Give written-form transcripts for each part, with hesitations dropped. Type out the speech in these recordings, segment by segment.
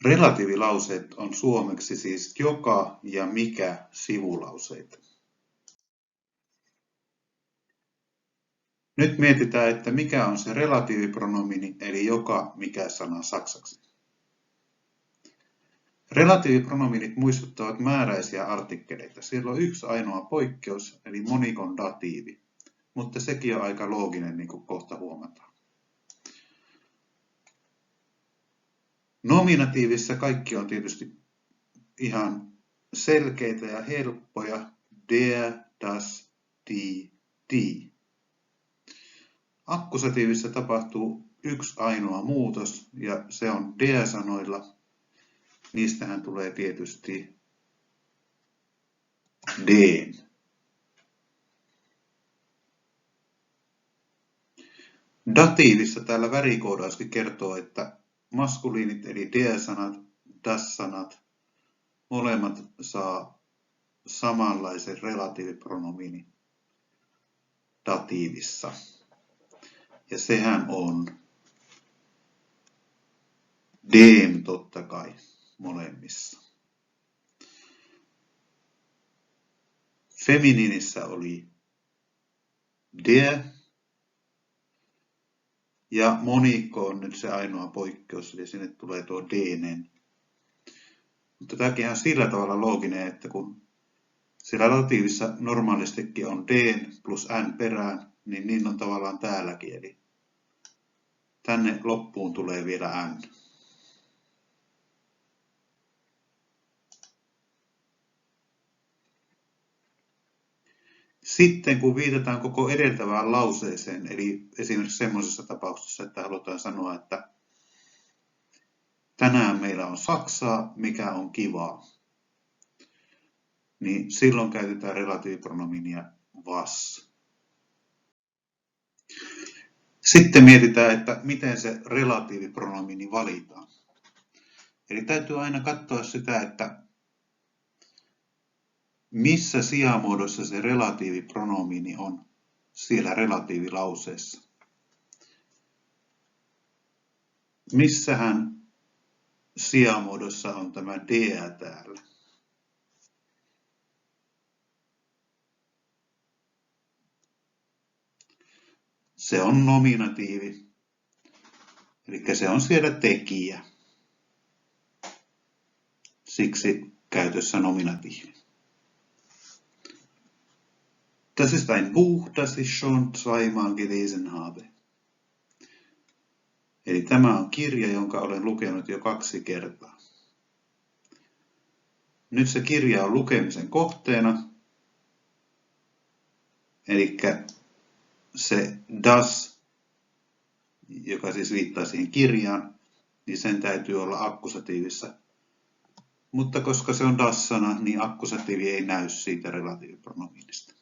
Relatiivilauseet on suomeksi siis joka ja mikä sivulauseita. Nyt mietitään, että mikä on se relatiivipronomiini eli joka mikä sana saksaksi. Relatiivipronomiinit muistuttavat määräisiä artikkeleita. Siellä on yksi ainoa poikkeus eli monikon datiivi, mutta sekin on aika looginen niin kuin kohta huomataan. Nominatiivissa kaikki on tietysti ihan selkeitä ja helppoja. Der, das, die. Akkusatiivissa tapahtuu yksi ainoa muutos ja se on der-sanoilla. Niistähän tulee tietysti den. Datiivissa täällä värikoodauskin kertoo, että maskuliinit eli der-sanat, das-sanat, molemmat saa samanlaisen relatiivipronomiinin datiivissa. Ja sehän on den totta kai molemmissa. Feminiinissä oli der. Ja monikko on nyt se ainoa poikkeus, eli sinne tulee tuo denen. Mutta tämäkin on sillä tavalla looginen, että kun siellä datiivissa normaalistikin on den plus n perään, niin on tavallaan täälläkin. Eli tänne loppuun tulee vielä n. Sitten kun viitataan koko edeltävään lauseeseen, eli esimerkiksi semmoisessa tapauksessa, että halutaan sanoa, että tänään meillä on Saksaa, mikä on kivaa, niin silloin käytetään relatiivipronomiinia was. Sitten mietitään, että miten se relatiivipronomiini valitaan. Eli täytyy aina katsoa sitä, että missä sijamuodossa se relatiivipronomiini on siellä relatiivilauseessa. Missähän sijamuodossa on tämä der täällä? Se on nominatiivi, eli se on siellä tekijä. Siksi käytössä nominatiivi. Das ist ein Buch, das ich schon zweimal gelesen habe. Eli tämä on kirja, jonka olen lukenut jo 2 kertaa. Nyt se kirja on lukemisen kohteena. Eli se das, joka siis viittaa siihen kirjaan, niin sen täytyy olla akkusatiivissa. Mutta koska se on das-sana, niin akkusatiivi ei näy siitä relatiivipronomiinista.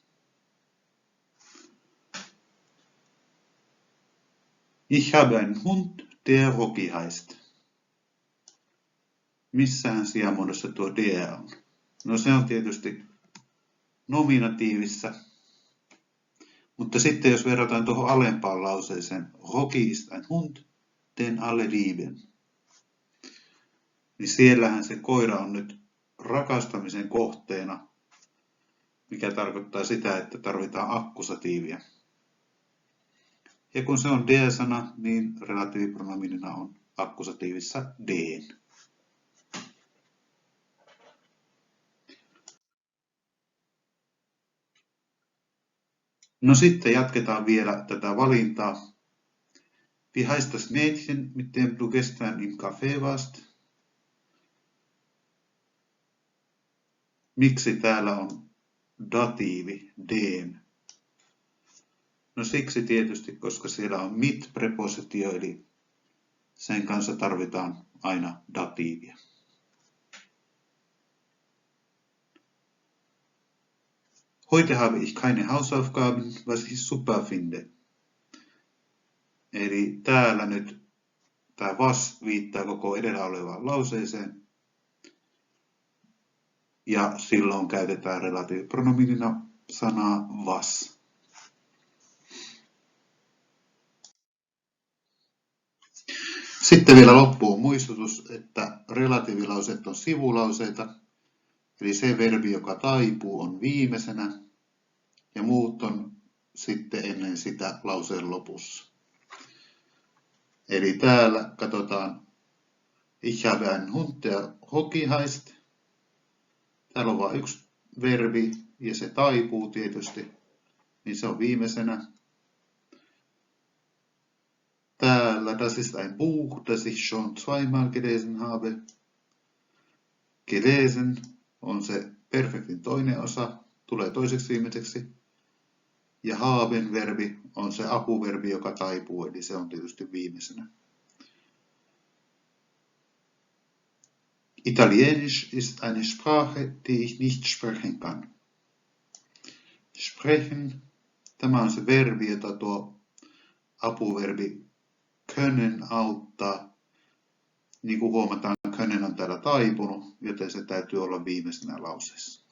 Ich habe einen Hund, der Rocky heißt. Missähän sijamuodossa tuo der on? No se on tietysti nominatiivissa. Mutta sitten jos verrataan tuohon alempaan lauseeseen, Rocky ist ein Hund, den alle lieben. Niin siellähän se koira on nyt rakastamisen kohteena, mikä tarkoittaa sitä, että tarvitaan akkusatiivia. Ja kun se on der-sana, niin relatiivipronomiinina on akkusatiivissa den. No sitten jatketaan vielä tätä valintaa. Wie heißt das Mädchen, mit dem du gestern im Café warst? Miksi täällä on datiivi den? No siksi tietysti, koska siellä on mit-prepositio, eli sen kanssa tarvitaan aina datiivia. Heute habe ich keine Hausaufgaben, was ich super finde. Eli täällä nyt tämä was viittaa koko edellä olevaan lauseeseen. Ja silloin käytetään relatiivipronomiinina sanaa was. Sitten vielä loppuun muistutus, että relatiivilauseet on sivulauseita, eli se verbi, joka taipuu, on viimeisenä, ja muut on sitten ennen sitä lauseen lopussa. Eli täällä katsotaan, ich habe einen Hund, der Hockey heißt. Täällä on vain yksi verbi, ja se taipuu tietysti, niin se on viimeisenä. Täällä, das ist ein Buch, das ich schon zweimal gelesen habe. Gelesen on se perfektin toinen osa, tulee toiseksi viimeiseksi. Ja haben verbi on se apuverbi, joka taipuu, eli se on tietysti viimeisenä. Italienisch ist eine Sprache, die ich nicht sprechen kann. Sprechen, tämä on se verbi, jota tuo apuverbi können auttaa. Niin kuin huomataan, können on täällä taipunut, joten se täytyy olla viimeisenä lauseessa.